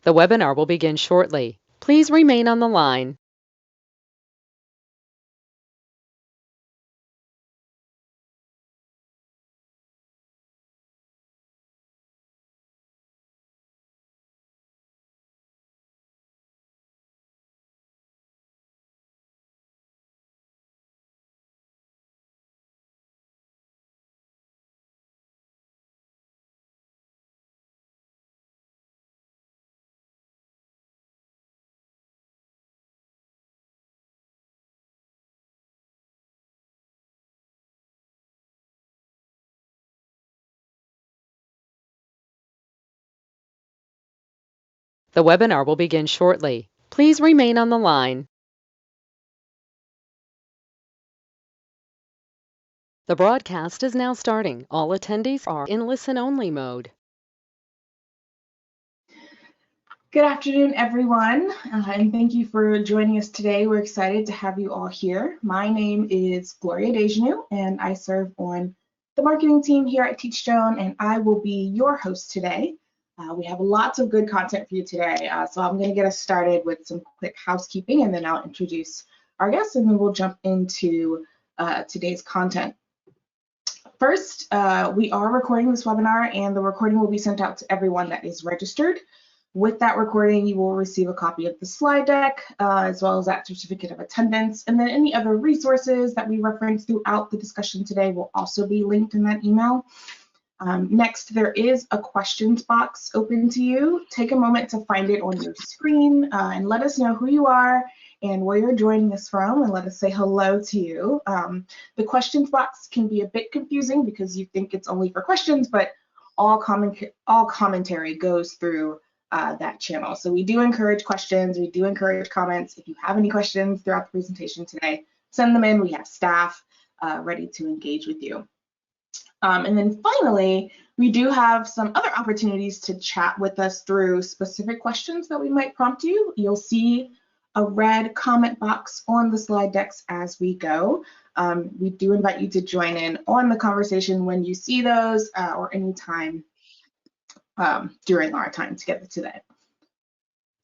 The webinar will begin shortly. Please remain on the line. The webinar will begin shortly. Please remain on the line. The broadcast is now starting. All attendees are in listen-only mode. Good afternoon, everyone, and thank you for joining us today. We're excited to have you all here. My name is Gloria Dejanu, and I serve on the marketing team here at Teachstone, and I will be your host today. We have lots of good content for you today, so I'm going to get us started with some quick housekeeping, and then I'll introduce our guests, and then we'll jump into today's content. First, we are recording this webinar, and the recording will be sent out to everyone that is registered. With that recording, you will receive a copy of the slide deck, as well as that certificate of attendance, and then any other resources that we reference throughout the discussion today will also be linked in that email. Next, there is a questions box open to you. Take a moment to find it on your screen and let us know who you are and where you're joining us from, and let us say hello to you. The questions box can be a bit confusing because you think it's only for questions, but all commentary goes through that channel. So we do encourage questions, we do encourage comments. If you have any questions throughout the presentation today, send them in. We have staff ready to engage with you. And then finally, we do have some other opportunities to chat with us through specific questions that we might prompt you. You'll see a red comment box on the slide decks as we go. We do invite you to join in on the conversation when you see those or anytime during our time together today.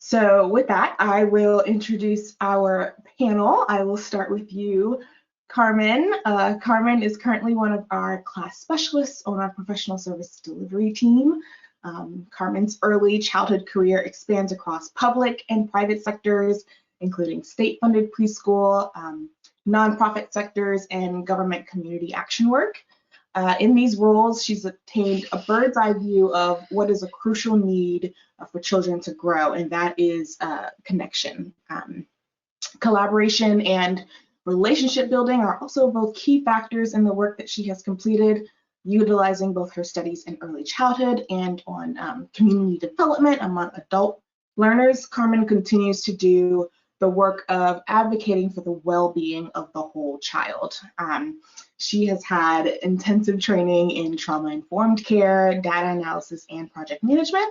So with that, I will introduce our panel. I will start with you, Carmen. Carmen is currently one of our class specialists on our professional service delivery team. Carmen's early childhood career expands across public and private sectors, including state-funded preschool, nonprofit sectors, and government community action work. In these roles, she's obtained a bird's eye view of what is a crucial need for children to grow, and that is connection. Collaboration and relationship building are also both key factors in the work that she has completed, utilizing both her studies in early childhood and on community development among adult learners. Carmen continues to do the work of advocating for the well-being of the whole child. She has had intensive training in trauma-informed care, data analysis, and project management.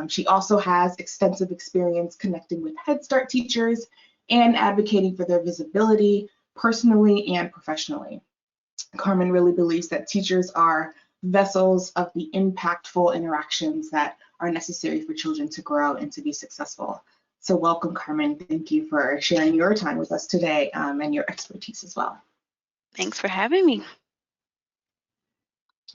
She also has extensive experience connecting with Head Start teachers and advocating for their visibility personally and professionally. Carmen really believes that teachers are vessels of the impactful interactions that are necessary for children to grow and to be successful. So welcome, Carmen. Thank you for sharing your time with us today and your expertise as well. Thanks for having me.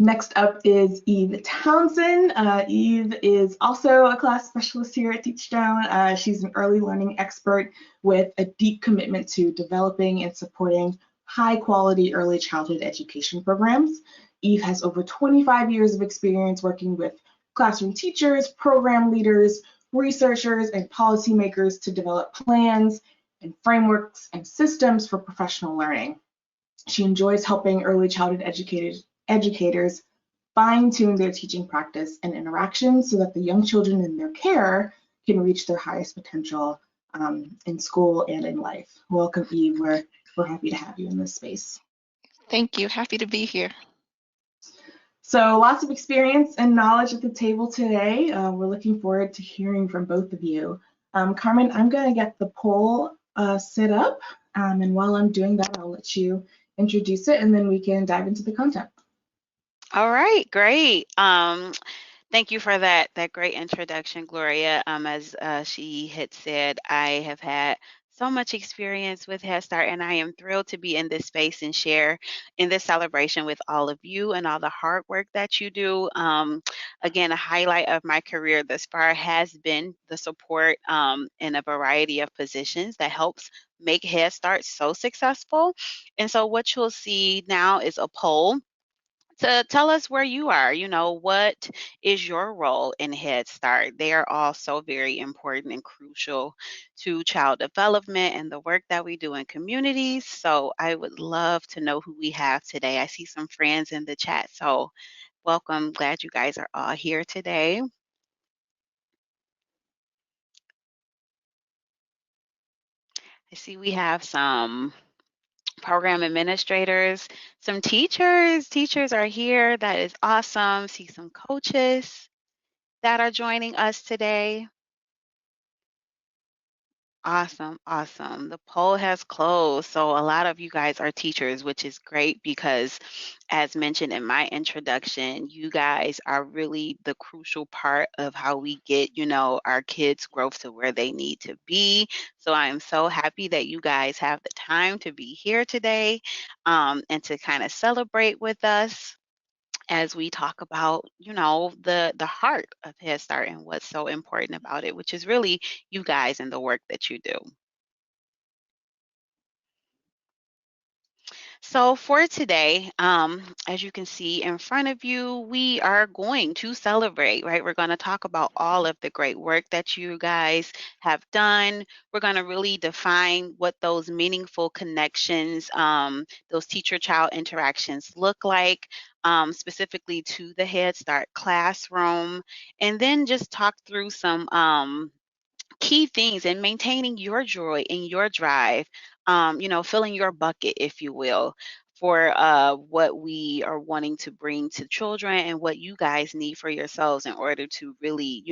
Next up is Eve Townsend. Eve is also a class specialist here at Teachstone. She's an early learning expert with a deep commitment to developing and supporting high quality early childhood education programs. Eve has over 25 years of experience working with classroom teachers, program leaders, researchers, and policymakers to develop plans and frameworks and systems for professional learning. She enjoys helping early childhood educators fine-tune their teaching practice and interactions so that the young children in their care can reach their highest potential in school and in life. Welcome, Eve. We're happy to have you in this space. Thank you. Happy to be here. So lots of experience and knowledge at the table today. We're looking forward to hearing from both of you. Carmen, I'm going to get the poll set up, and while I'm doing that, I'll let you introduce it, and then we can dive into the content. All right, great. Thank you for that great introduction, Gloria. As she had said, I have had so much experience with Head Start, and I am thrilled to be in this space and share in this celebration with all of you and all the hard work that you do. Again, a highlight of my career thus far has been the support in a variety of positions that helps make Head Start so successful. And so, what you'll see now is a poll to tell us where you are. What is your role in Head Start? They are all so very important and crucial to child development and the work that we do in communities. So I would love to know who we have today. I see some friends in the chat. So welcome. Glad you guys are all here today. I see we have some program administrators, some teachers. Teachers are here. That is awesome. See some coaches that are joining us today. Awesome, awesome. The poll has closed. So a lot of you guys are teachers, which is great because as mentioned in my introduction, you guys are really the crucial part of how we get, our kids' growth to where they need to be. So I am so happy that you guys have the time to be here today, and to kind of celebrate with us as we talk about, the heart of Head Start and what's so important about it, which is really you guys and the work that you do. So for today, as you can see in front of you, we are going to celebrate, right? We're going to talk about all of the great work that you guys have done. We're going to really define what those meaningful connections, those teacher-child interactions look like, specifically to the Head Start classroom, and then just talk through some key things in maintaining your joy and your drive, filling your bucket, if you will, for what we are wanting to bring to children and what you guys need for yourselves in order to really,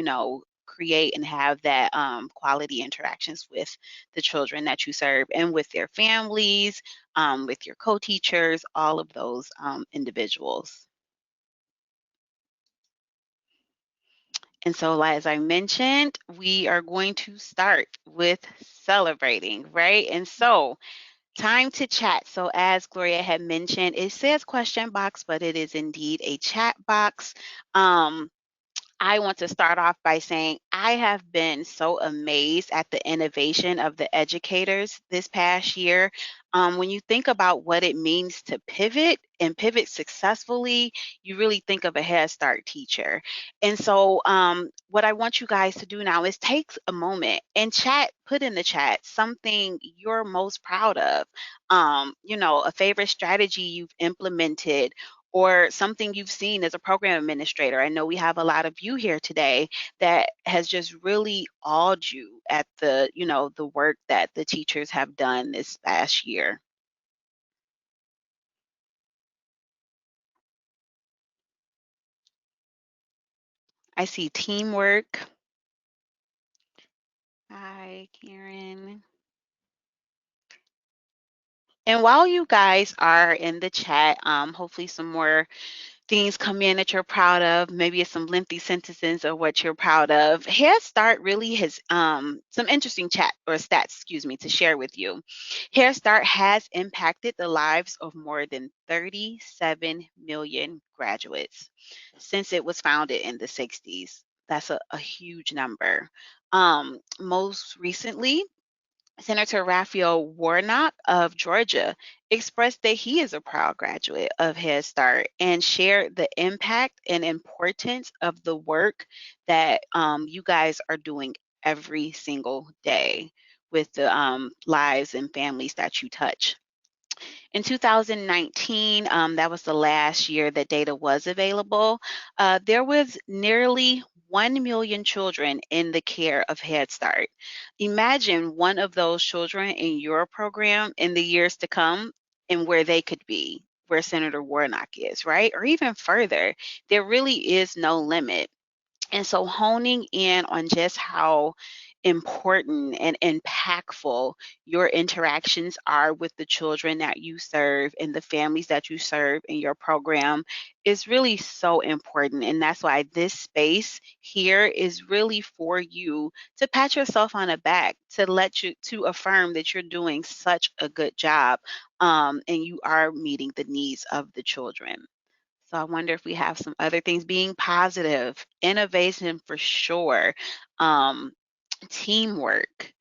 create and have that quality interactions with the children that you serve and with their families, with your co-teachers, all of those individuals. And so, as I mentioned, we are going to start with celebrating, right? And so, time to chat. So, as Gloria had mentioned, it says question box, but it is indeed a chat box. Um, I want to start off by saying I have been so amazed at the innovation of the educators this past year. When you think about what it means to pivot and pivot successfully, you really think of a Head Start teacher. And so, what I want you guys to do now is take a moment and put in the chat something you're most proud of. A favorite strategy you've implemented or something you've seen as a program administrator. I know we have a lot of you here today that has just really awed you at the work that the teachers have done this past year. I see teamwork. Hi, Karen. And while you guys are in the chat, hopefully some more things come in that you're proud of. Maybe it's some lengthy sentences of what you're proud of. Head Start really has some interesting chat or stats, excuse me, to share with you. Head Start has impacted the lives of more than 37 million graduates since it was founded in the 60s. That's a huge number. Most recently, Senator Raphael Warnock of Georgia expressed that he is a proud graduate of Head Start and shared the impact and importance of the work that you guys are doing every single day with the lives and families that you touch. In 2019, that was the last year that data was available, there was nearly 1 million children in the care of Head Start. Imagine one of those children in your program in the years to come and where they could be, where Senator Warnock is, right? Or even further, there really is no limit. And so honing in on just how important and impactful your interactions are with the children that you serve and the families that you serve in your program is really so important. And that's why this space here is really for you to pat yourself on the back, to let you to affirm that you're doing such a good job, and you are meeting the needs of the children. So I wonder if we have some other things being positive, innovation for sure, um, teamwork,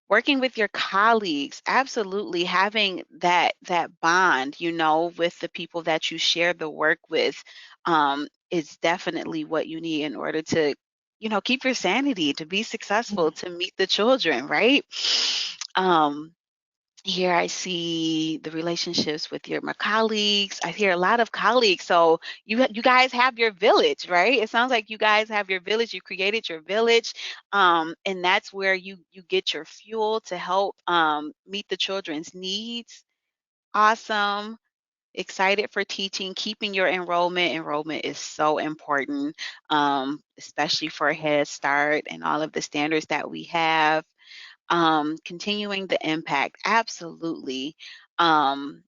working with your colleagues, absolutely having that bond, with the people that you share the work with, is definitely what you need in order to, keep your sanity, to be successful, to meet the children, right? Um, Here I see the relationships with my colleagues. I hear a lot of colleagues. So you guys have your village, right? It sounds like you guys have your village. You created your village, and that's where you get your fuel to help meet the children's needs. Awesome. Excited for teaching, keeping your enrollment. Enrollment is so important, especially for Head Start and all of the standards that we have. Continuing the impact, absolutely. Um,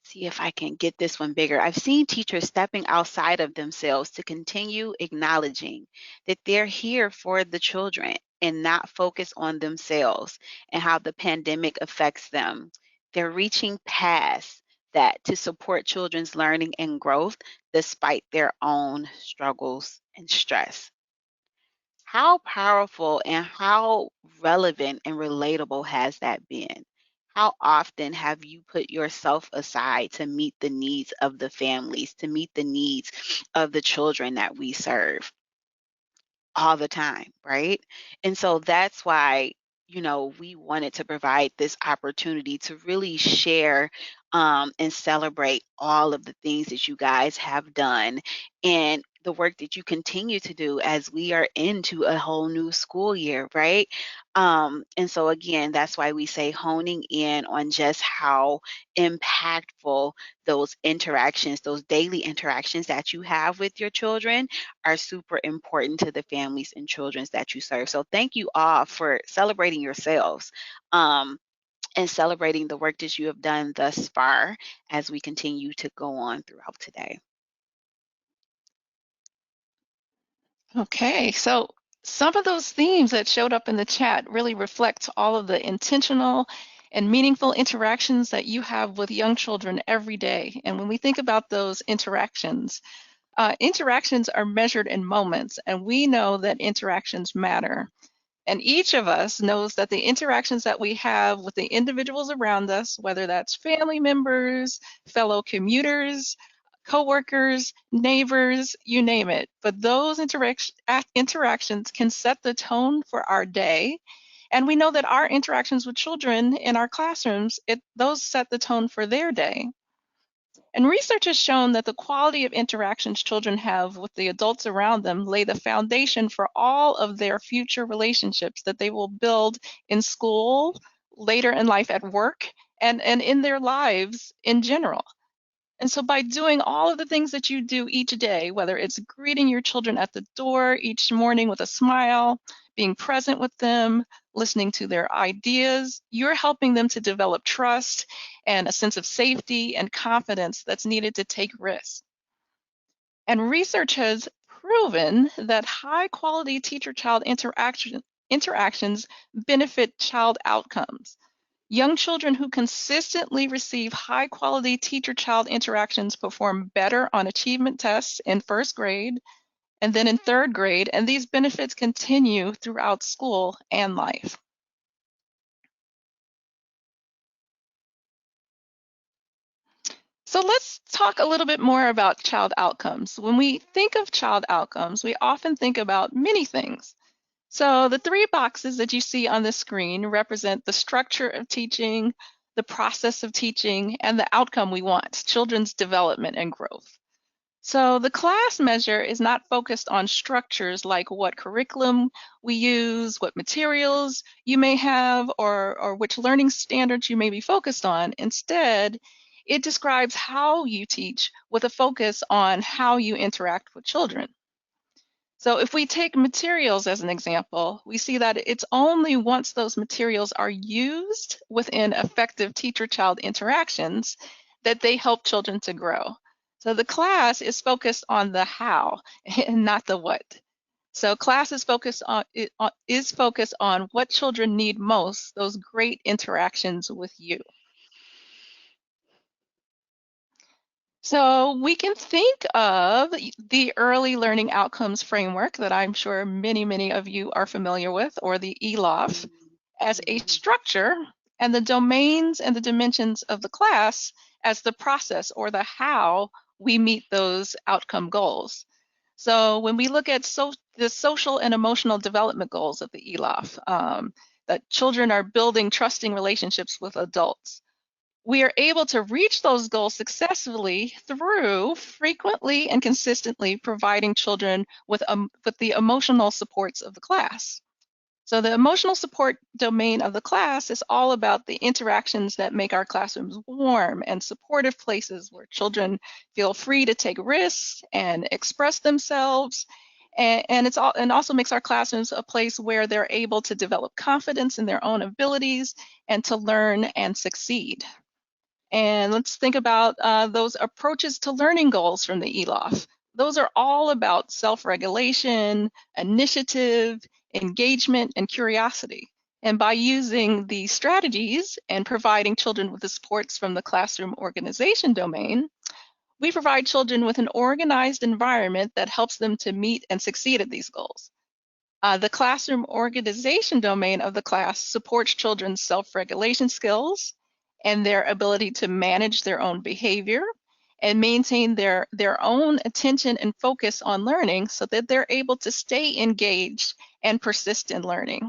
See if I can get this one bigger. I've seen teachers stepping outside of themselves to continue acknowledging that they're here for the children and not focus on themselves and how the pandemic affects them. They're reaching past that to support children's learning and growth despite their own struggles and stress. How powerful and how relevant and relatable has that been? How often have you put yourself aside to meet the needs of the families, to meet the needs of the children that we serve? All the time, right? And so that's why, we wanted to provide this opportunity to really share, and celebrate all of the things that you guys have done and the work that you continue to do as we are into a whole new school year, right? And so, again, that's why we say honing in on just how impactful those interactions, those daily interactions that you have with your children are super important to the families and children that you serve. So thank you all for celebrating yourselves, and celebrating the work that you have done thus far as we continue to go on throughout today. Okay, so some of those themes that showed up in the chat really reflect all of the intentional and meaningful interactions that you have with young children every day. And when we think about those interactions, interactions are measured in moments, and we know that interactions matter. And each of us knows that the interactions that we have with the individuals around us, whether that's family members, fellow commuters, coworkers, neighbors, you name it, but those interactions can set the tone for our day. And we know that our interactions with children in our classrooms, those set the tone for their day. And research has shown that the quality of interactions children have with the adults around them lay the foundation for all of their future relationships that they will build in school, later in life at work, and in their lives in general. And so by doing all of the things that you do each day, whether it's greeting your children at the door each morning with a smile, being present with them, listening to their ideas, you're helping them to develop trust and a sense of safety and confidence that's needed to take risks. And research has proven that high quality teacher-child interactions benefit child outcomes. Young children who consistently receive high quality teacher child interactions perform better on achievement tests in first grade and then in third grade, and these benefits continue throughout school and life. So let's talk a little bit more about child outcomes. When we think of child outcomes, we often think about many things. So the three boxes that you see on the screen represent the structure of teaching, the process of teaching, and the outcome we want, children's development and growth. So the class measure is not focused on structures like what curriculum we use, what materials you may have, or which learning standards you may be focused on. Instead, it describes how you teach with a focus on how you interact with children. So if we take materials as an example, we see that it's only once those materials are used within effective teacher-child interactions that they help children to grow. So the class is focused on the how and not the what. So class is focused on what children need most, those great interactions with you. So we can think of the early learning outcomes framework that I'm sure many of you are familiar with, or the ELOF, as a Mhm. structure, and the domains and the dimensions of the class as the process or the how we meet those outcome goals. So when we look at the social and emotional development goals of the ELOF, that children are building trusting relationships with adults, we are able to reach those goals successfully through frequently and consistently providing children with the emotional supports of the class. So the emotional support domain of the class is all about the interactions that make our classrooms warm and supportive places where children feel free to take risks and express themselves. And also makes our classrooms a place where they're able to develop confidence in their own abilities and to learn and succeed. And let's think about those approaches to learning goals from the ELOF. Those are all about self-regulation, initiative, engagement, and curiosity. And by using these strategies and providing children with the supports from the classroom organization domain, we provide children with an organized environment that helps them to meet and succeed at these goals. The classroom organization domain of the class supports children's self-regulation skills and their ability to manage their own behavior and maintain their own attention and focus on learning so that they're able to stay engaged and persist in learning.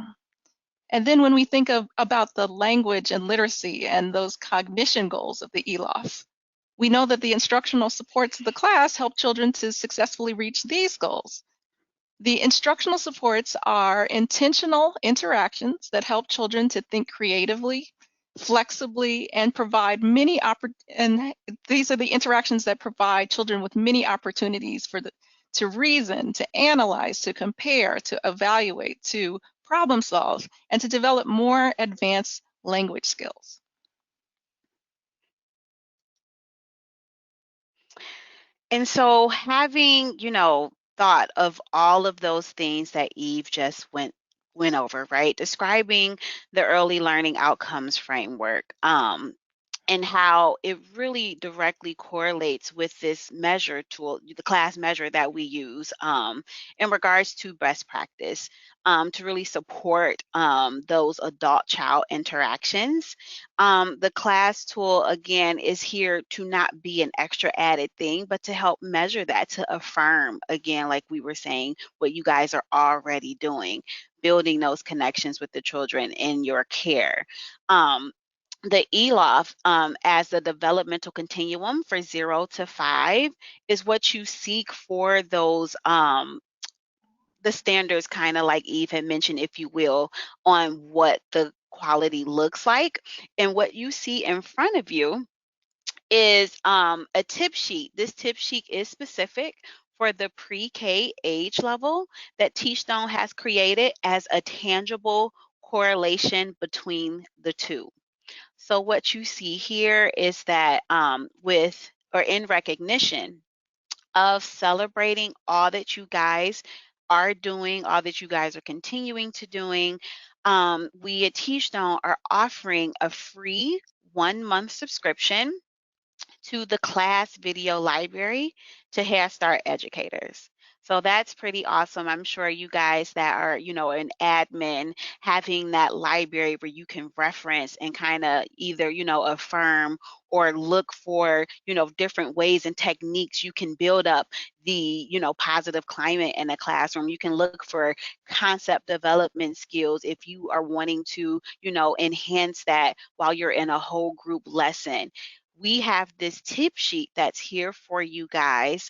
And then when we think about the language and literacy and those cognition goals of the ELOF, we know that the instructional supports of the class help children to successfully reach these goals. The instructional supports are intentional interactions that help children to think creatively, flexibly, and and these are the interactions that provide children with many opportunities to reason, to analyze, to compare, to evaluate, to problem solve, and to develop more advanced language skills. And so having, thought of all of those things that Eve just went over, right? Describing the early learning outcomes framework. And how it really directly correlates with this measure tool, the class measure that we use in regards to best practice to really support those adult-child interactions. The class tool, again, is here to not be an extra added thing, but to help measure that, to affirm, again, like we were saying, what you guys are already doing, building those connections with the children in your care. The ELOF as the developmental continuum for 0 to 5 is what you seek for those the standards, kind of like Eve had mentioned, if you will, on what the quality looks like. And what you see in front of you is a tip sheet. This tip sheet is specific for the pre-K age level that Teachstone has created as a tangible correlation between the two. So what you see here is that with or in recognition of celebrating all that you guys are doing, all that you guys are continuing to doing, we at Teachstone are offering a free 1 month subscription to the class video library to Head Start educators. So that's pretty awesome. I'm sure you guys that are, an admin, having that library where you can reference and kind of either, affirm or look for, different ways and techniques you can build up the, positive climate in a classroom. You can look for concept development skills if you are wanting to, enhance that while you're in a whole group lesson. We have this tip sheet that's here for you guys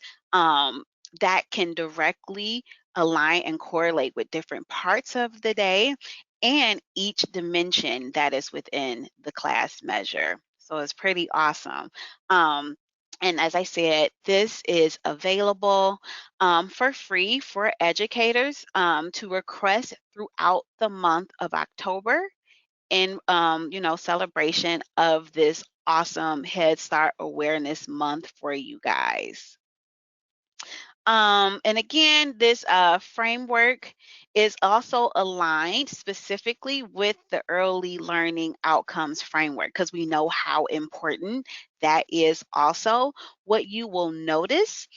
that can directly align and correlate with different parts of the day and each dimension that is within the class measure. So it's pretty awesome. Um, And as I said, this is available for free for educators to request throughout the month of October in celebration of this awesome Head Start Awareness Month for you guys. And again, this framework is also aligned specifically with the early learning outcomes framework because we know how important that is also. What you will notice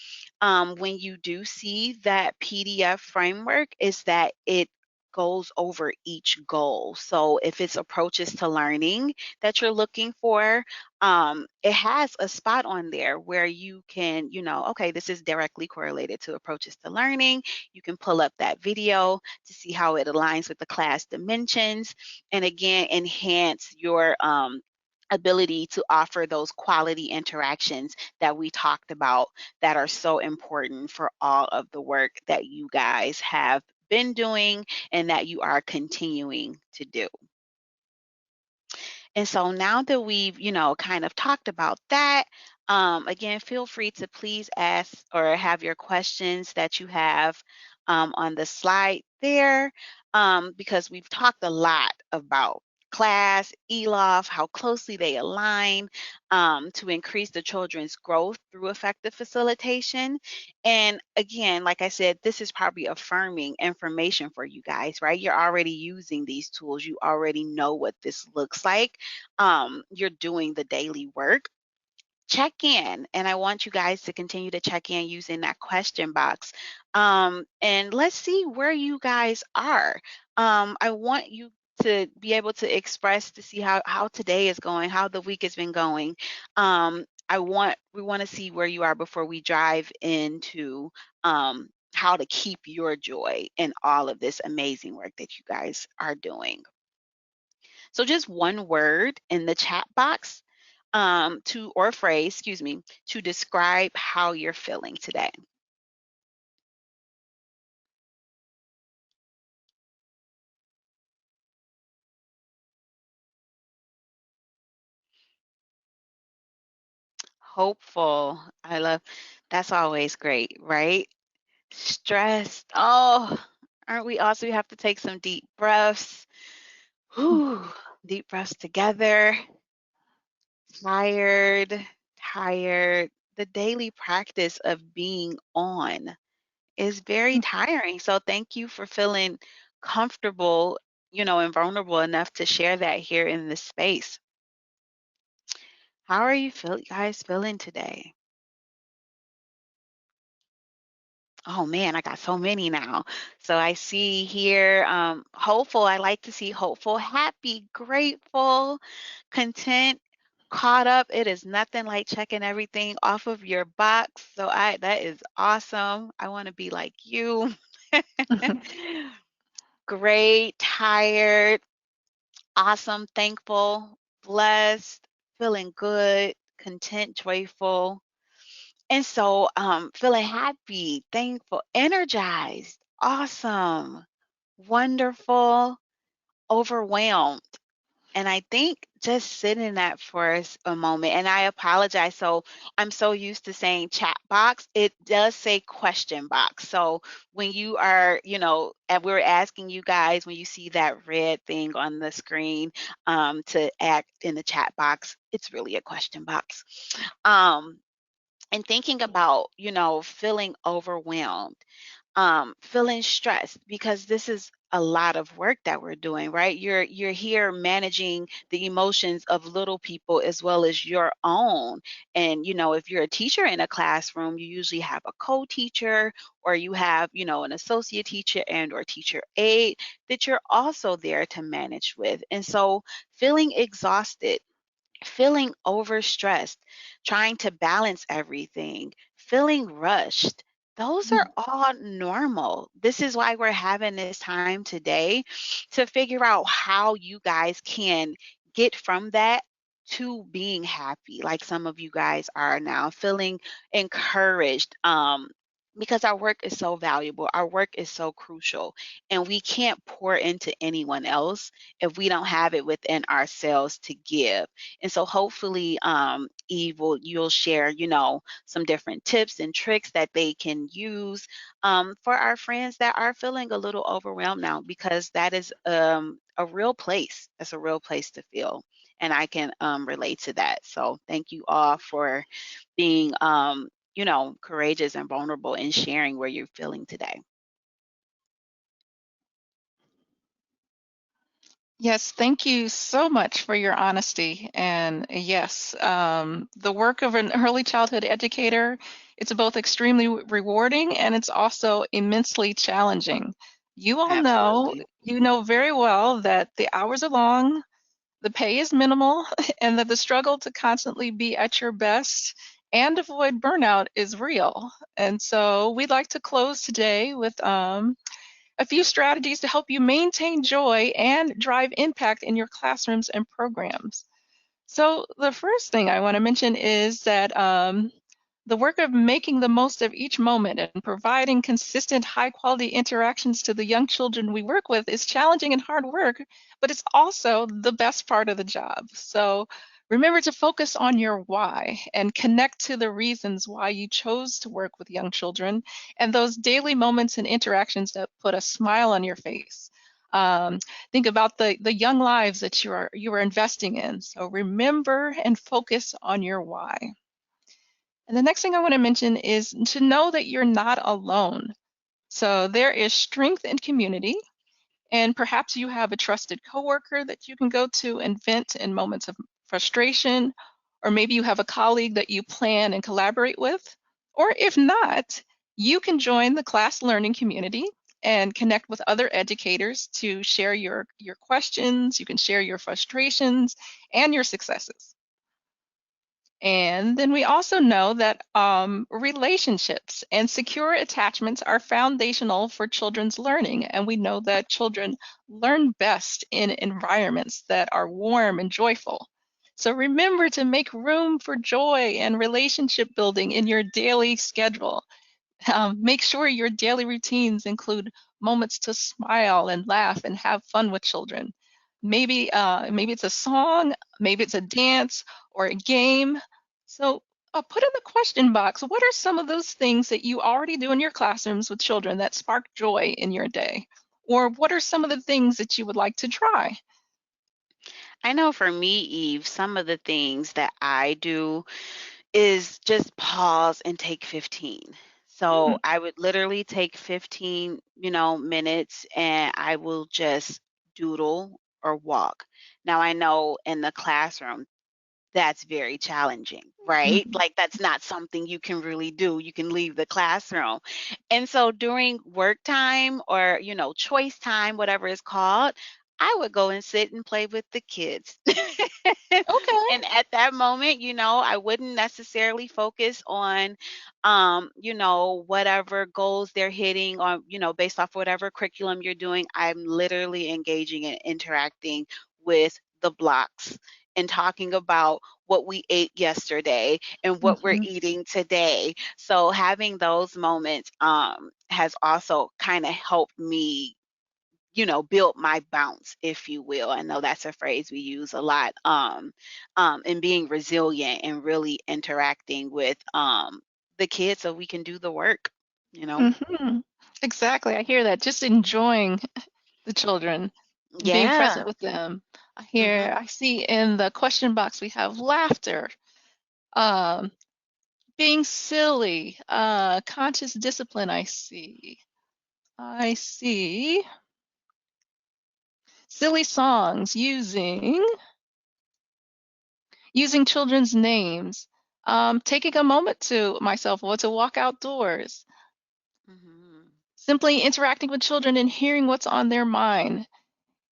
when you do see that PDF framework is that it goes over each goal. So if it's approaches to learning that you're looking for, it has a spot on there where you can, okay, this is directly correlated to approaches to learning. You can pull up that video to see how it aligns with the class dimensions and again, enhance your ability to offer those quality interactions that we talked about that are so important for all of the work that you guys have been doing and that you are continuing to do. And so now that we've, kind of talked about that, again, feel free to please ask or have your questions that you have on the slide there, because we've talked a lot about class, ELOF, how closely they align to increase the children's growth through effective facilitation. And again, like I said, this is probably affirming information for you guys, right? You're already using these tools. You already know what this looks like. You're doing the daily work. Check in, and I want you guys to continue to check in using that question box. And let's see where you guys are. I want you to be able to express to see how today is going, how the week has been going. We want to see where you are before we drive into how to keep your joy in all of this amazing work that you guys are doing. So just one word in the chat box or phrase, excuse me, to describe how you're feeling today. Hopeful. That's always great, right? Stressed. Oh, aren't we also? We have to take some deep breaths. Whew, deep breaths together. Tired, tired. The daily practice of being on is very tiring. So thank you for feeling comfortable, and vulnerable enough to share that here in this space. How are you guys feeling today? Oh man, I got so many now. So I see here, hopeful. I like to see hopeful, happy, grateful, content, caught up. It is nothing like checking everything off of your box. So that is awesome. I want to be like you. Great, tired, awesome, thankful, blessed, feeling good, content, joyful. And so feeling happy, thankful, energized, awesome, wonderful, overwhelmed. And I think just sit in that for a moment. And I apologize. So I'm so used to saying chat box. It does say question box. So when you are, and we're asking you guys, when you see that red thing on the screen to act in the chat box, it's really a question box. And thinking about, feeling overwhelmed, feeling stressed because this is a lot of work that we're doing, right? You're here managing the emotions of little people as well as your own. And if you're a teacher in a classroom, you usually have a co-teacher or you have, an associate teacher and or teacher aide that you're also there to manage with. And so feeling exhausted, feeling overstressed, trying to balance everything, feeling rushed. Those are all normal. This is why we're having this time today to figure out how you guys can get from that to being happy, like some of you guys are now, feeling encouraged, because our work is so valuable, our work is so crucial, and we can't pour into anyone else if we don't have it within ourselves to give. And so hopefully, Eve, you'll share, some different tips and tricks that they can use for our friends that are feeling a little overwhelmed now, because that is a real place. That's a real place to feel. And I can relate to that. So thank you all for being courageous and vulnerable in sharing where you're feeling today. Yes, thank you so much for your honesty. And yes, the work of an early childhood educator, it's both extremely rewarding and it's also immensely challenging. You all know, Absolutely. you know very well that the hours are long, the pay is minimal, and that the struggle to constantly be at your best and avoid burnout is real. And so we'd like to close today with a few strategies to help you maintain joy and drive impact in your classrooms and programs. So, the first thing I want to mention is that the work of making the most of each moment and providing consistent, high quality interactions to the young children we work with is challenging and hard work, but it's also the best part of the job. So, remember to focus on your why and connect to the reasons why you chose to work with young children and those daily moments and interactions that put a smile on your face. Um, think about the young lives that you are investing in. So remember and focus on your why. And the next thing I want to mention is to know that you're not alone. So there is strength in community, and perhaps you have a trusted coworker that you can go to and vent in moments of frustration, or maybe you have a colleague that you plan and collaborate with. Or if not, you can join the class learning community and connect with other educators to share your questions. You can share your frustrations and your successes. And then we also know that relationships and secure attachments are foundational for children's learning. And we know that children learn best in environments that are warm and joyful. So remember to make room for joy and relationship building in your daily schedule. Make sure your daily routines include moments to smile and laugh and have fun with children. Maybe it's a song, maybe it's a dance or a game. So put in the question box, what are some of those things that you already do in your classrooms with children that spark joy in your day? Or what are some of the things that you would like to try? I know for me, Eve, some of the things that I do is just pause and take 15. So Hmm, I would literally take 15, minutes, and I will just doodle or walk. Now I know in the classroom that's very challenging, right? hmm, Like that's not something you can really do. You can leave the classroom. And so during work time or, choice time, whatever it's called, I would go and sit and play with the kids. okay. And at that moment, I wouldn't necessarily focus on whatever goals they're hitting or, based off whatever curriculum you're doing. I'm literally engaging and interacting with the blocks and talking about what we ate yesterday and what we're Hmm. eating today. So having those moments has also kind of helped me, build my bounce, if you will. I know that's a phrase we use a lot. And being resilient and really interacting with the kids so we can do the work, you know. Hmm. Exactly. I hear that. Just enjoying the children, being present Yeah. with them. Mhm. I see in the question box we have laughter, um, being silly, conscious discipline. I see silly songs using children's names, taking a moment to myself or to walk outdoors, Mhm. simply interacting with children and hearing what's on their mind.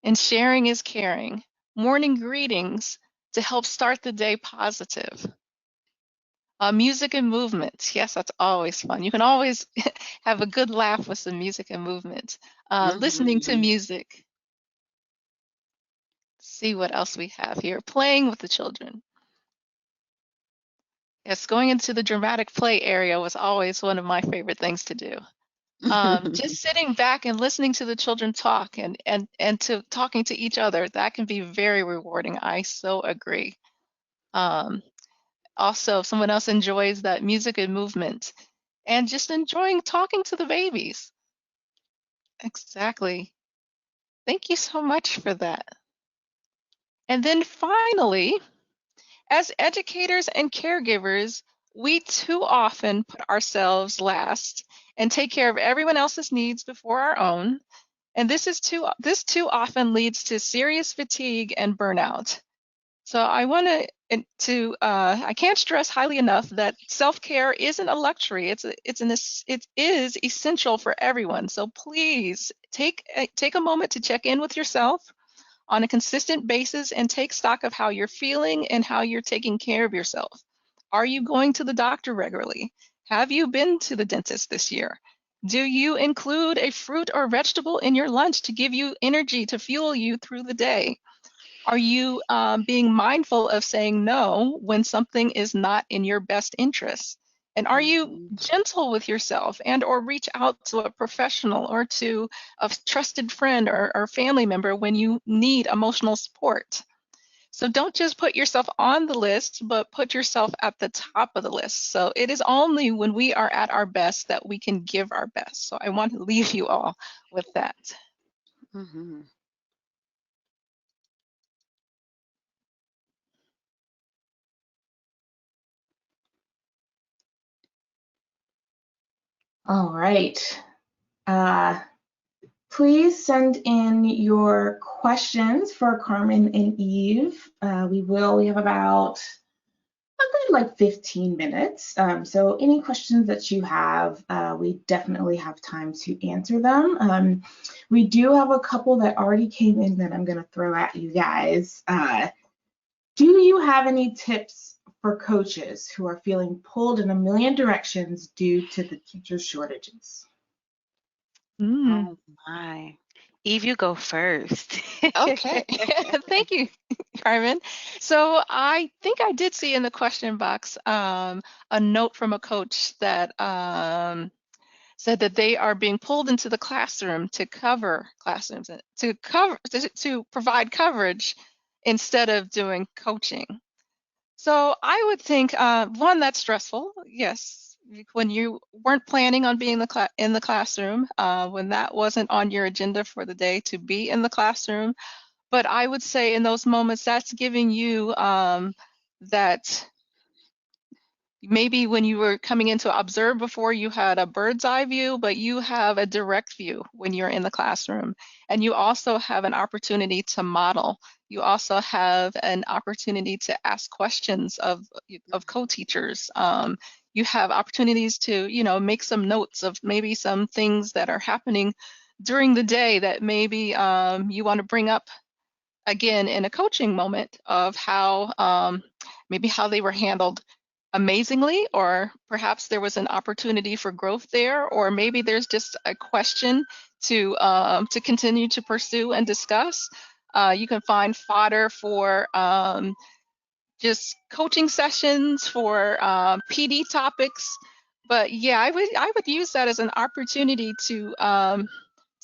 And sharing is caring. Morning greetings to help start the day positive. Music and movement. Yes, that's always fun. You can always have a good laugh with some music and movement. Listening to Mhm. music. See what else we have here. Playing with the children. Yes, going into the dramatic play area was always one of my favorite things to do. Just sitting back and listening to the children talk and to talking to each other, that can be very rewarding. I so agree. Um, Also, if someone else enjoys that music and movement and just enjoying talking to the babies. Exactly. Thank you so much for that. And then finally, as educators and caregivers, we too often put ourselves last and take care of everyone else's needs before our own. And this too often leads to serious fatigue and burnout. So I want I can't stress highly enough that self-care isn't a luxury. It is essential for everyone. So please take a moment to check in with yourself on a consistent basis and take stock of how you're feeling and how you're taking care of yourself. Are you going to the doctor regularly? Have you been to the dentist this year? Do you include a fruit or vegetable in your lunch to give you energy to fuel you through the day? Are you being mindful of saying no when something is not in your best interest? And are you Mhm. gentle with yourself and or reach out to a professional or to a trusted friend or family member when you need emotional support? So don't just put yourself on the list, but put yourself at the top of the list. So it is only when we are at our best that we can give our best. So I want to leave you all with that. Mhm. All right. Uh, Please send in your questions for Carmen and Eve. We have about a good like 15 minutes. So any questions that you have, we definitely have time to answer them. We do have a couple that already came in that I'm going to throw at you guys. Do you have any tips for coaches who are feeling pulled in a million directions due to the teacher shortages? Mm. Oh my. Eve, you go first. Okay, thank you, Carmen. So I think I did see in the question box a note from a coach that said that they are being pulled into the classroom to cover classrooms, to provide coverage instead of doing coaching. So I would think one, that's stressful. Yes, when you weren't planning on being in the classroom, when that wasn't on your agenda for the day to be in the classroom, but I would say in those moments, that's giving you that maybe when you were coming in to observe before, you had a bird's eye view, but you have a direct view when you're in the classroom. And you also have an opportunity to model. You also have an opportunity to ask questions of co-teachers. You have opportunities to, make some notes of maybe some things that are happening during the day that maybe you want to bring up again in a coaching moment of how maybe how they were handled amazingly, or perhaps there was an opportunity for growth there, or maybe there's just a question to continue to pursue and discuss. You can find fodder for just coaching sessions for PD topics. But yeah, I would use that as an opportunity to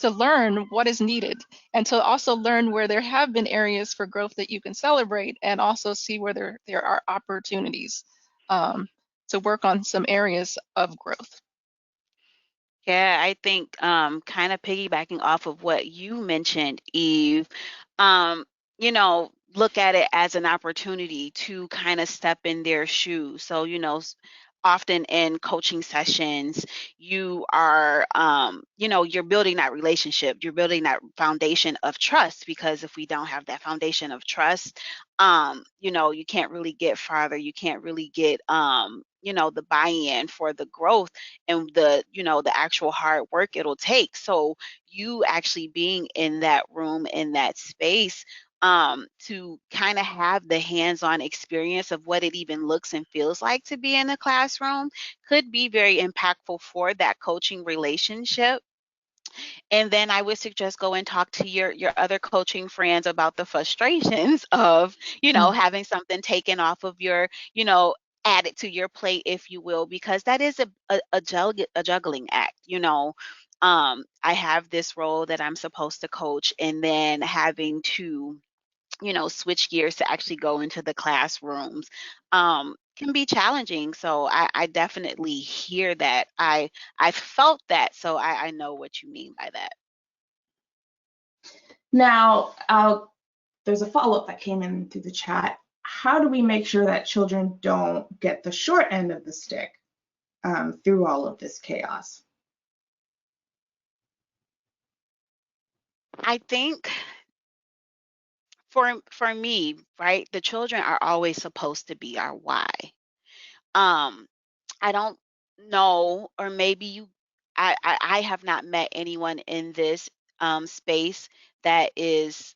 learn what is needed and to also learn where there have been areas for growth that you can celebrate and also see where there are opportunities um, to work on some areas of growth. Yeah, I think kind of piggybacking off of what you mentioned, Eve, um, look at it as an opportunity to kind of step in their shoes. So, often in coaching sessions, you are, you're building that relationship, you're building that foundation of trust, because if we don't have that foundation of trust, you can't really get farther, you can't really get, the buy-in for the growth and the actual hard work it'll take. So you actually being in that room, in that space, to kind of have the hands-on experience of what it even looks and feels like to be in a classroom could be very impactful for that coaching relationship. And then I would suggest go and talk to your other coaching friends about the frustrations of, Mm. having something taken off of your, added to your plate, if you will, because that is a juggling act, you know. I have this role that I'm supposed to coach, and then having to, you know, switch gears to actually go into the classrooms can be challenging. So I definitely hear that. I felt that, so I know what you mean by that. Now, there's a follow-up that came in through the chat. How do we make sure that children don't get the short end of the stick through all of this chaos? I think for me, right, the children are always supposed to be our why. Um, I don't know, or maybe I have not met anyone in this space that is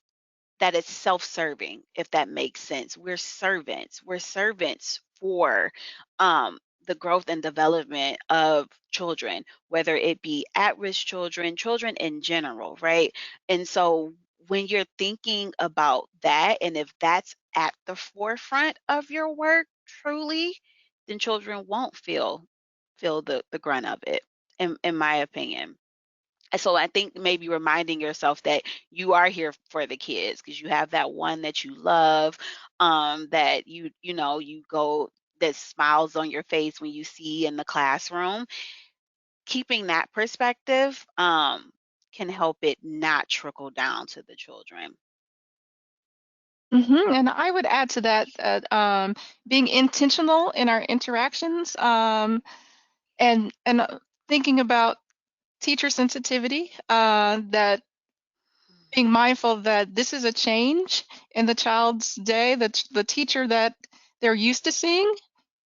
self-serving, if that makes sense. We're servants. We're servants for the growth and development of children, whether it be at-risk children, children in general, right? And so when you're thinking about that, and if that's at the forefront of your work truly, then children won't feel the grunt of it, in my opinion. And so I think maybe reminding yourself that you are here for the kids because you have that one that you love, that you know you go that smiles on your face when you see in the classroom. Keeping that perspective can help it not trickle down to the children. And I would add to that being intentional in our interactions, and thinking about teacher sensitivity, that being mindful that this is a change in the child's day, that the teacher that they're used to seeing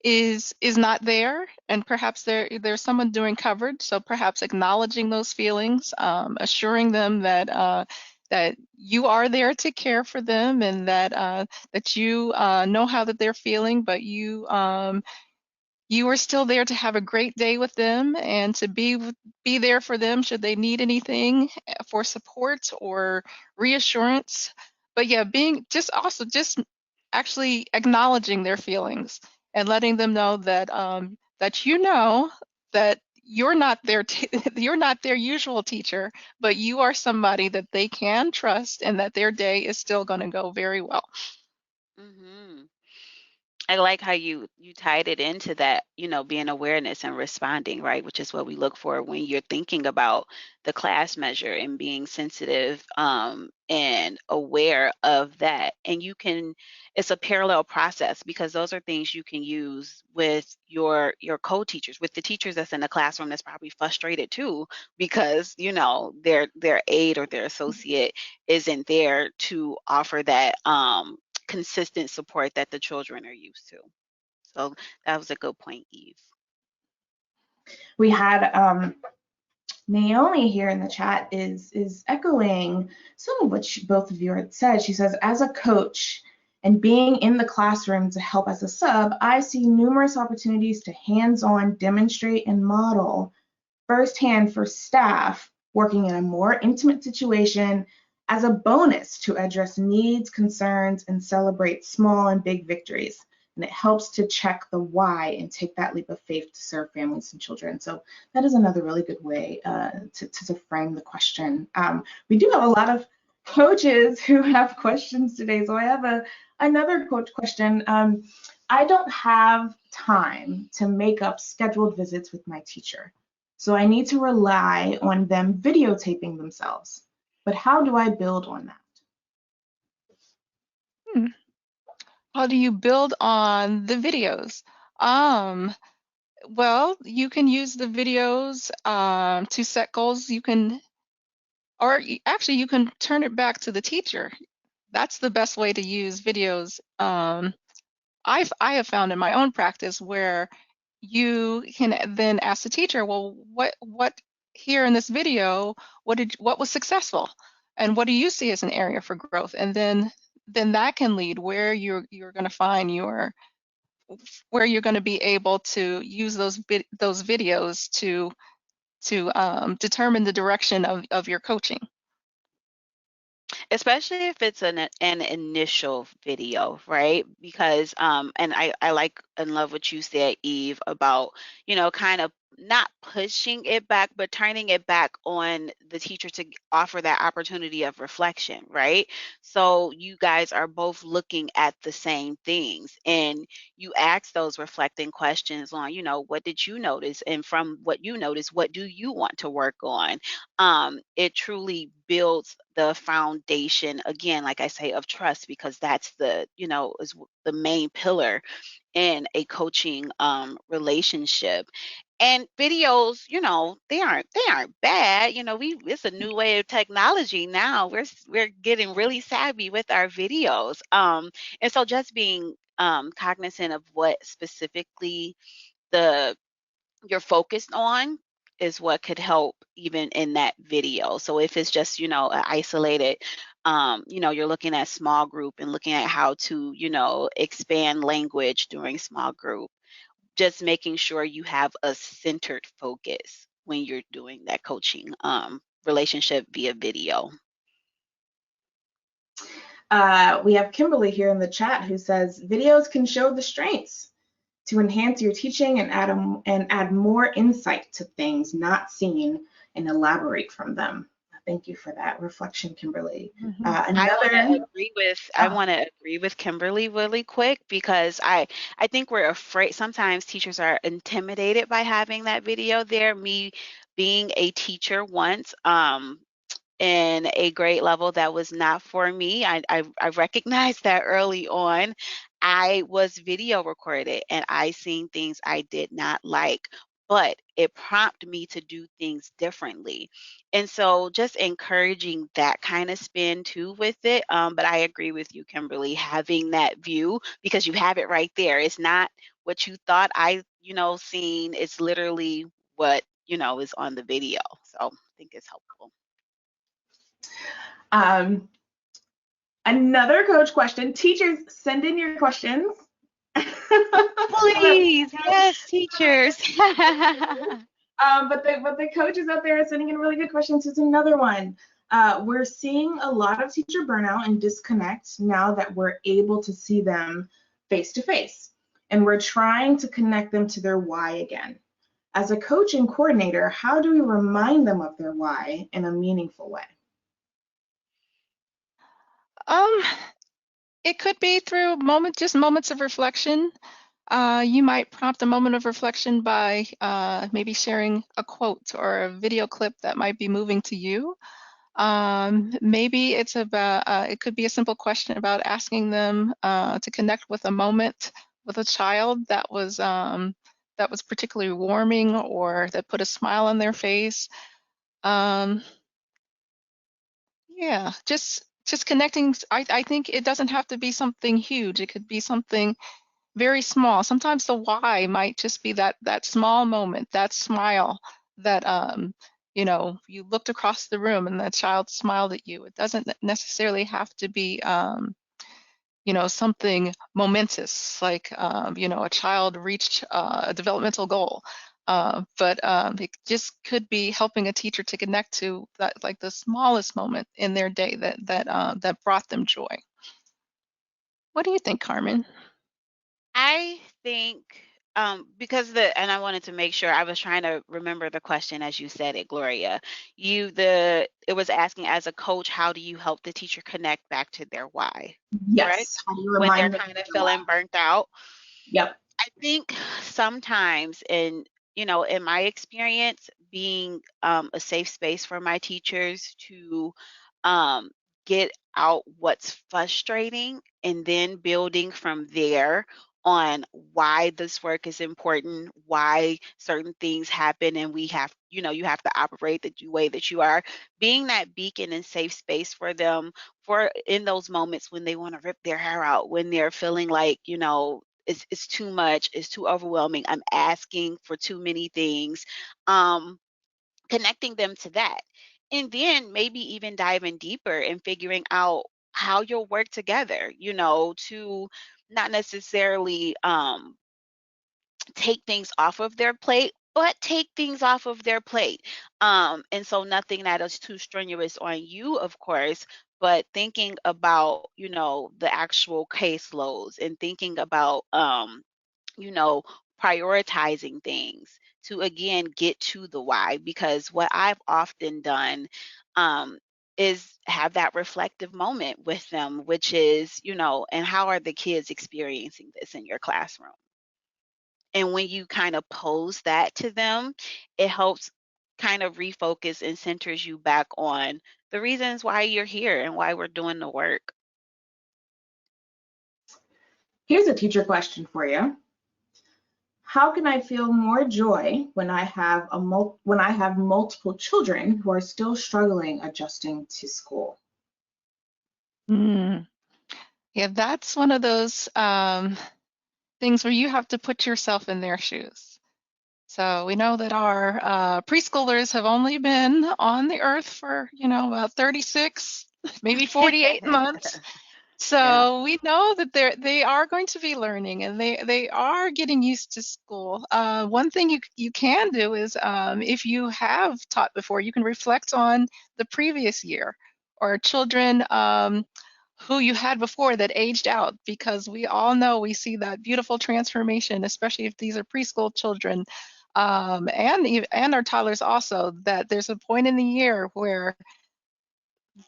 is not there, and perhaps there's someone doing coverage, so perhaps acknowledging those feelings, assuring them that you are there to care for them, and that you know how that they're feeling, but you are still there to have a great day with them and to be there for them should they need anything for support or reassurance. But yeah, being just actually acknowledging their feelings and letting them know that you know that you're not you're not their usual teacher, but you are somebody that they can trust and that their day is still going to go very well. hmm I like how you tied it into that, you know, being awareness and responding, right? Which is what we look for when you're thinking about the class measure and being sensitive and aware of that. And it's a parallel process because those are things you can use with your co-teachers, with the teachers that's in the classroom that's probably frustrated too, because you know their aide or their associate isn't there to offer that consistent support that the children are used to. So that was a good point, Eve. We had Naomi here in the chat is echoing some of what both of you had said. She says, as a coach and being in the classroom to help as a sub, I see numerous opportunities to hands-on demonstrate and model firsthand for staff working in a more intimate situation as a bonus to address needs, concerns, and celebrate small and big victories. And it helps to check the why and take that leap of faith to serve families and children. So that is another really good way to frame the question. We do have a lot of coaches who have questions today. So I have another coach question. I don't have time to make up scheduled visits with my teacher. So I need to rely on them videotaping themselves. But how do I build on that? Hmm. How do you build on the videos? Well, you can use the videos to set goals. Actually, you can turn it back to the teacher. That's the best way to use videos. I have found in my own practice where you can then ask the teacher, well, what here in this video, what was successful, and what do you see as an area for growth? And then that can lead where you're going to find where you're going to be able to use those videos to determine the direction of your coaching. especially if it's an initial video, right? Because and I like and love what you said, Eve, about, kind of not pushing it back, but turning it back on the teacher to offer that opportunity of reflection, right? So you guys are both looking at the same things, and you ask those reflecting questions on, what did you notice? And from what you notice, what do you want to work on? It truly builds the foundation, again, like I say, of trust, because that's the main pillar in a coaching relationship. And videos, they aren't bad. It's a new way of technology now. We're getting really savvy with our videos. And so just being cognizant of what specifically the you're focused on is what could help even in that video. So if it's just, an isolated, you're looking at small group and looking at how to, expand language during small group, just making sure you have a centered focus when you're doing that coaching relationship via video. We have Kimberly here in the chat who says videos can show the strengths to enhance your teaching and add more insight to things not seen and elaborate from them. Thank you for that reflection, Kimberly. Mhm. I want to agree with Kimberly really quick, because I think we're afraid, sometimes teachers are intimidated by having that video there. Me being a teacher once, in a grade level that was not for me. I recognized that early on. I was video recorded and I seen things I did not like, but it prompted me to do things differently. And so just encouraging that kind of spin too with it. But I agree with you, Kimberly, having that view, because you have it right there. It's not what you thought seen. It's literally what, is on the video. So I think it's helpful. Another coach question. Teachers, send in your questions. Please, yes, teachers. But the coaches out there are sending in really good questions. Here's another one. We're seeing a lot of teacher burnout and disconnect now that we're able to see them face to face. And we're trying to connect them to their why again. As a coach and coordinator, how do we remind them of their why in a meaningful way? It could be through just moments of reflection. You might prompt a moment of reflection by maybe sharing a quote or a video clip that might be moving to you. Maybe it's about, it could be a simple question about asking them to connect with a moment with a child that was particularly warming or that put a smile on their face. Yeah, just connecting. I think it doesn't have to be something huge. It could be something very small. Sometimes the why might just be that small moment, that smile that you looked across the room and that child smiled at you. It doesn't necessarily have to be something momentous like a child reached a developmental goal. But it just could be helping a teacher to connect to that, like the smallest moment in their day that brought them joy. What do you think, Carmen? I think because and I wanted to make sure, I was trying to remember the question as you said it, Gloria. It was asking, as a coach, how do you help the teacher connect back to their why? Correct? Yes. How do you When they're remind them kind of of their why? feeling burnt out. Yep. I think sometimes in my experience, being a safe space for my teachers to um, get out what's frustrating, and then building from there on why this work is important, why certain things happen, and you have to operate the way that you are, being that beacon and safe space for them, for in those moments when they want to rip their hair out, when they're feeling like, it's too much, it's too overwhelming, I'm asking for too many things. Connecting them to that. And then maybe even diving deeper and figuring out how you'll work together, to not necessarily take things off of their plate, but take things off of their plate. And so nothing that is too strenuous on you, of course, but thinking about, the actual caseloads and thinking about, you know, prioritizing things to again get to the why. Because what I've often done, um, is have that reflective moment with them, which is, and how are the kids experiencing this in your classroom? And when you kind of pose that to them, it helps kind of refocus and centers you back on the reasons why you're here and why we're doing the work. Here's a teacher question for you. How can I feel more joy when I have multiple children who are still struggling adjusting to school? Mm. Yeah, that's one of those things where you have to put yourself in their shoes. So we know that our preschoolers have only been on the earth for, about 36, maybe 48 months. Yeah. So we know that they are going to be learning and they are getting used to school. One thing you can do is if you have taught before, you can reflect on the previous year or children who you had before that aged out, because we all know we see that beautiful transformation, especially if these are preschool children, and our toddlers also, that there's a point in the year where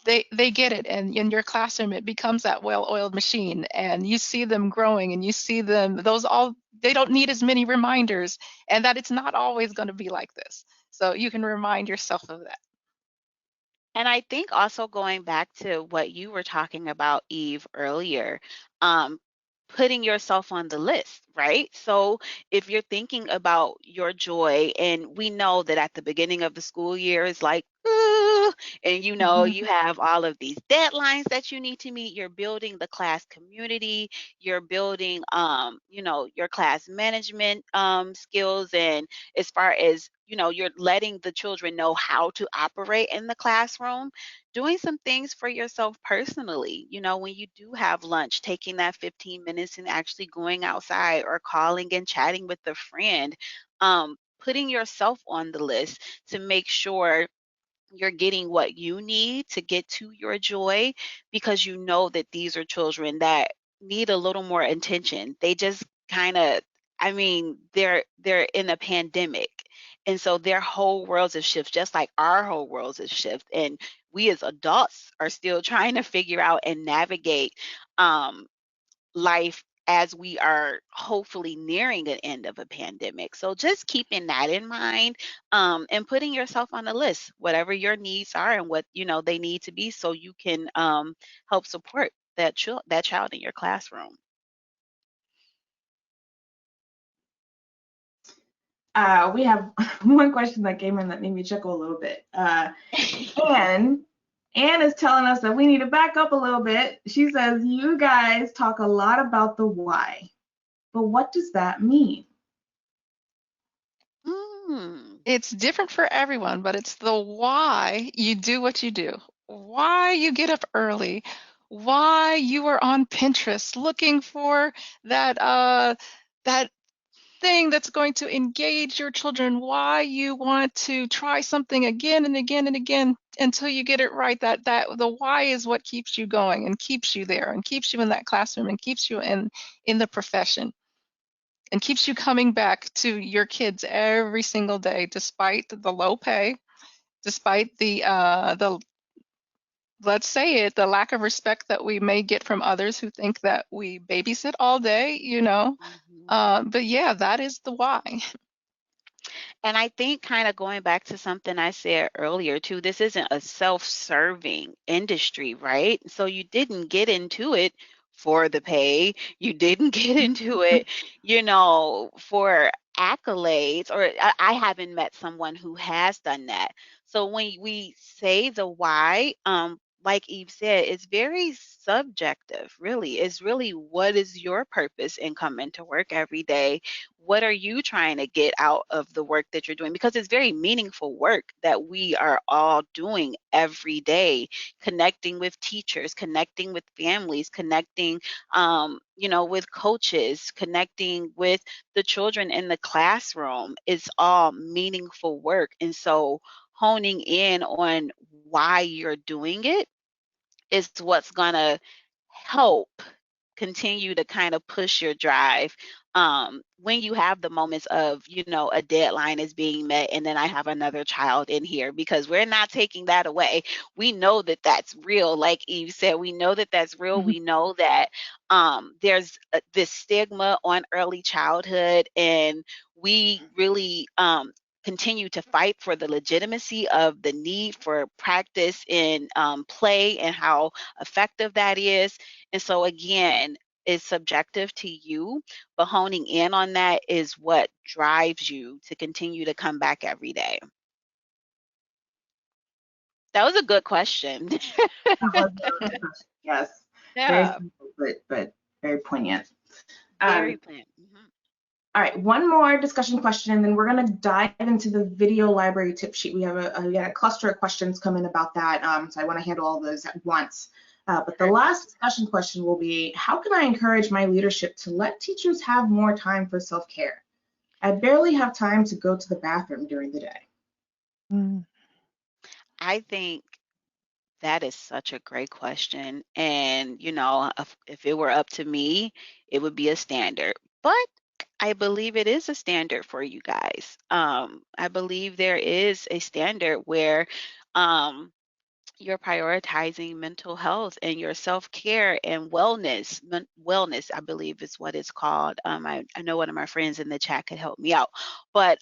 they get it, and in your classroom it becomes that well-oiled machine, and you see them growing, and you see them, those all, they don't need as many reminders, and that it's not always going to be like this, so you can remind yourself of that. And I think also going back to what you were talking about, Eve, earlier, um, putting yourself on the list, right? So if you're thinking about your joy, and we know that at the beginning of the school year is like, "Ooh," and you have all of these deadlines that you need to meet. You're building the class community, you're building, your class management skills, and as far as you're letting the children know how to operate in the classroom, doing some things for yourself personally. When you do have lunch, taking that 15 minutes and actually going outside or calling and chatting with a friend, putting yourself on the list to make sure you're getting what you need to get to your joy, because you know that these are children that need a little more attention. They just kind of, they're in a pandemic. And so their whole worlds have shifted, just like our whole worlds have shifted. And we as adults are still trying to figure out and navigate um, life as we are hopefully nearing an end of a pandemic. So just keeping that in mind, and putting yourself on the list, whatever your needs are and what they need to be, so you can help support that child in your classroom. We have one question that came in that made me chuckle a little bit. Anne is telling us that we need to back up a little bit. She says, you guys talk a lot about the why, but what does that mean? Mm. It's different for everyone, but it's the why you do what you do, why you get up early, why you are on Pinterest looking for that thing that's going to engage your children, why you want to try something again and again and again until you get it right. That the why is what keeps you going and keeps you there and keeps you in that classroom and keeps you in the profession and keeps you coming back to your kids every single day, despite the low pay, despite the, let's say it, the lack of respect that we may get from others who think that we babysit all day, Mhm. but yeah, that is the why. And I think, kind of going back to something I said earlier too, this isn't a self-serving industry, right? So you didn't get into it for the pay. You didn't get into it, for accolades, or I haven't met someone who has done that. So when we say the why, like Eve said, it's very subjective, really. It's really what is your purpose in coming to work every day? What are you trying to get out of the work that you're doing? Because it's very meaningful work that we are all doing every day, connecting with teachers, connecting with families, connecting, with coaches, connecting with the children in the classroom. It's all meaningful work. And so honing in on why you're doing it is what's going to help continue to kind of push your drive when you have the moments of, a deadline is being met and then I have another child in here, because we're not taking that away. We know that that's real. Like Eve said, we know that that's real. Mhm. We know that there's this stigma on early childhood, and we really continue to fight for the legitimacy of the need for practice in play and how effective that is. And so, again, it's subjective to you, but honing in on that is what drives you to continue to come back every day. That was a good question. That was a really good question. Yes, very Yeah, simple, but very poignant. very planned. All right, one more discussion question, and then we're going to dive into the video library tip sheet. We have a cluster of questions coming about that, so I want to handle all those at once. But the last discussion question will be, how can I encourage my leadership to let teachers have more time for self-care? I barely have time to go to the bathroom during the day. I think that is such a great question. And, if it were up to me, it would be a standard. But I believe it is a standard for you guys. I believe there is a standard where um, you're prioritizing mental health and your self-care and wellness. Wellness, I believe, is what it's called. I know one of my friends in the chat could help me out. But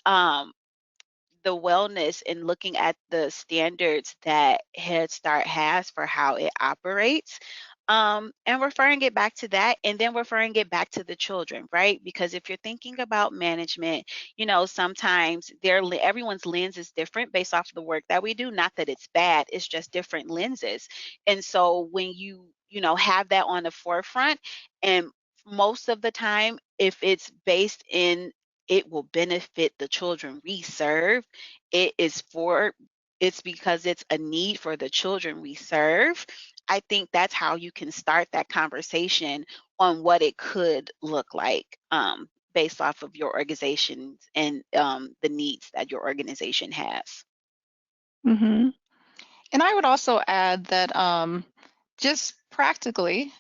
the wellness and looking at the standards that Head Start has for how it operates, and referring it back to that, and then referring it back to the children, right? Because if you're thinking about management, sometimes everyone's lens is different based off of the work that we do. Not that it's bad, it's just different lenses. And so when you have that on the forefront, and most of the time, if it's based in it will benefit the children we serve. It is for it's because it's a need for the children we serve. I think that's how you can start that conversation on what it could look like, based off of your organizations and the needs that your organization has. hmm And I would also add that just practically,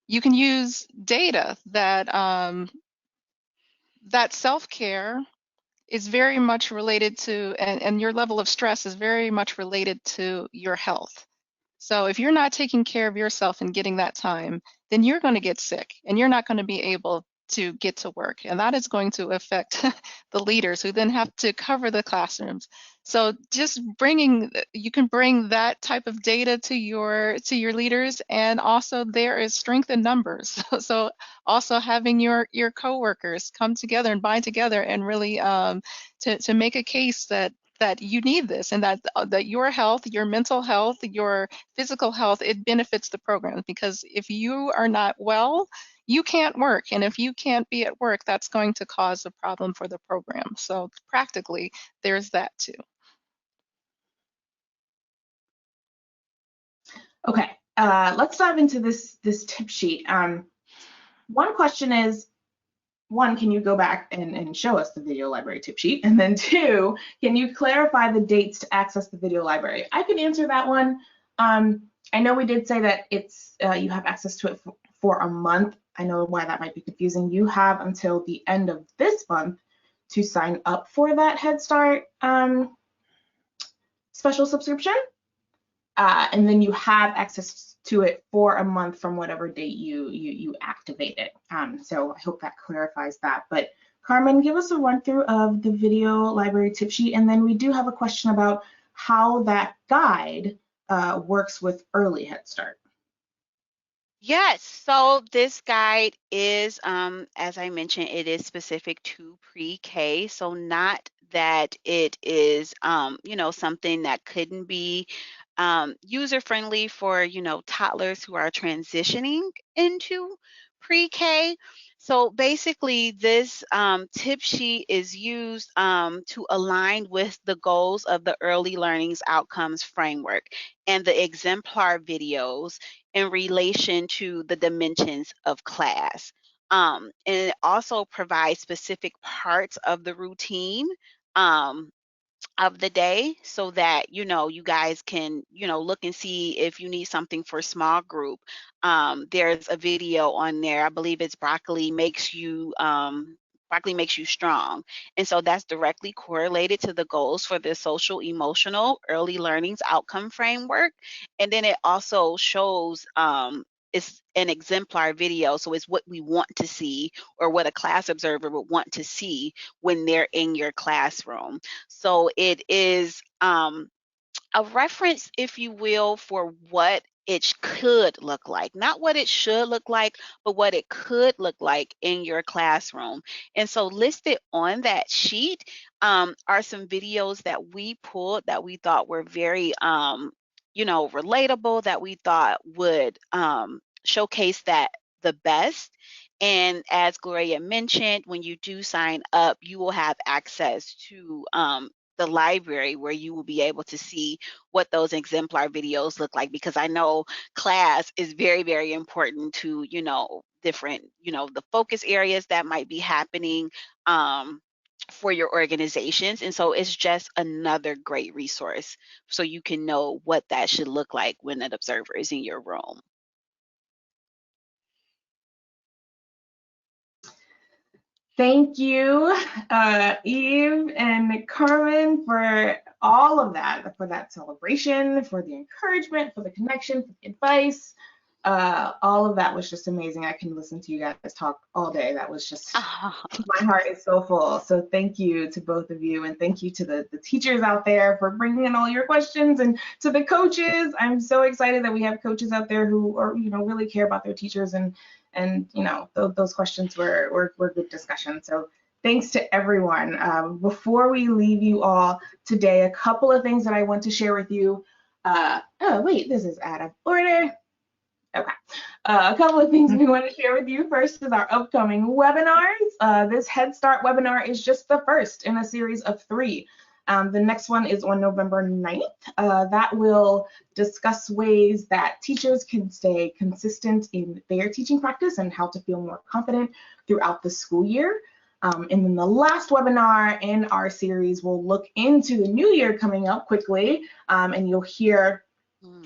you can use data that self-care is very much related to, and your level of stress is very much related to your health. So if you're not taking care of yourself and getting that time, then you're going to get sick and you're not going to be able to get to work. And that is going to affect the leaders who then have to cover the classrooms. So just you can bring that type of data to your leaders, and also there is strength in numbers. So also having your coworkers come together and bind together and really to make a case that you need this, and that your health, your mental health, your physical health, it benefits the program. Because if you are not well, you can't work. And if you can't be at work, that's going to cause a problem for the program. So practically, there's that too. Okay, let's dive into this tip sheet. One question is, one, can you go back and show us the video library tip sheet? And then two, can you clarify the dates to access the video library? I can answer that one. I know we did say that it's you have access to it for a month. I know why that might be confusing. You have until the end of this month to sign up for that Head Start special subscription. And then you have access to it for a month from whatever date you activate it. So I hope that clarifies that. But Carmen, give us a run through of the video library tip sheet, and then we do have a question about how that guide works with early Head Start. Yes, so this guide is, as I mentioned, it is specific to pre-K. So not that it is, something that couldn't be user-friendly for, toddlers who are transitioning into pre-K. So basically, this tip sheet is used to align with the goals of the Early Learnings Outcomes Framework and the exemplar videos in relation to the dimensions of class. And it also provides specific parts of the routine um, of the day so that you guys can look and see if you need something for small group. There's a video on there, I believe it's broccoli makes you strong, and so that's directly correlated to the goals for the social emotional early learnings outcome framework. And then it also shows it's an exemplar video, so it's what we want to see or what a class observer would want to see when they're in your classroom. So it is a reference, if you will, for what it could look like, not what it should look like, but what it could look like in your classroom. And so listed on that sheet are some videos that we pulled that we thought were very, relatable, that we thought would showcase that the best. And as Gloria mentioned, when you do sign up, you will have access to the library where you will be able to see what those exemplar videos look like, because I know class is very, very important to, different, the focus areas that might be happening for your organizations. And so it's just another great resource so you can know what that should look like when an observer is in your room. Thank you, Eve and Carmen, for all of that, for that celebration, for the encouragement, for the connection, for the advice. All of that was just amazing. I can listen to you guys talk all day. That was just, my heart is so full. So thank you to both of you, and thank you to the teachers out there for bringing in all your questions, and to the coaches. I'm so excited that we have coaches out there who are, really care about their teachers, and those questions were good discussion. So thanks to everyone. Before we leave you all today, a couple of things that I want to share with you. Oh wait, this is out of order. Okay. A couple of things we want to share with you. First is our upcoming webinars. This Head Start webinar is just the first in a series of 3. The next one is on November 9th. That will discuss ways that teachers can stay consistent in their teaching practice and how to feel more confident throughout the school year. And then the last webinar in our series will look into the new year coming up quickly, and you'll hear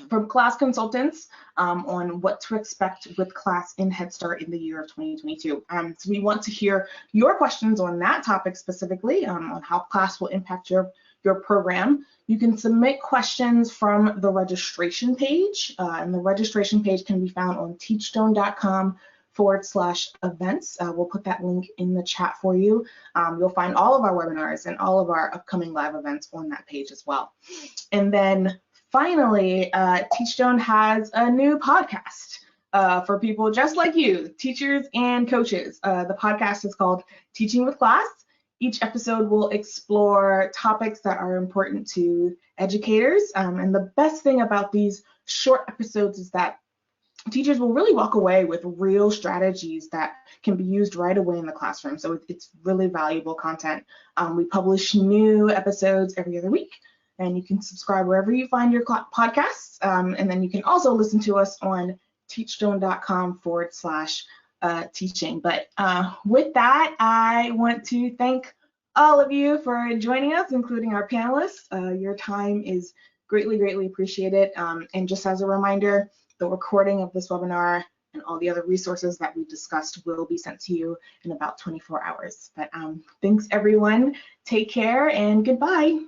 from class consultants on what to expect with class in Head Start in the year of 2022. So we want to hear your questions on that topic specifically, on how class will impact your program. You can submit questions from the registration page, and the registration page can be found on teachstone.com/events. We'll put that link in the chat for you. You'll find all of our webinars and all of our upcoming live events on that page as well. And then finally, Teachstone has a new podcast for people just like you, teachers and coaches. The podcast is called Teaching with Class. Each episode will explore topics that are important to educators. And the best thing about these short episodes is that teachers will really walk away with real strategies that can be used right away in the classroom. So it's really valuable content. We publish new episodes every other week, and you can subscribe wherever you find your podcasts. And then you can also listen to us on teachstone.com/teaching. But with that, I want to thank all of you for joining us, including our panelists. Your time is greatly, greatly appreciated. And just as a reminder, the recording of this webinar and all the other resources that we discussed will be sent to you in about 24 hours. But thanks, everyone. Take care and goodbye.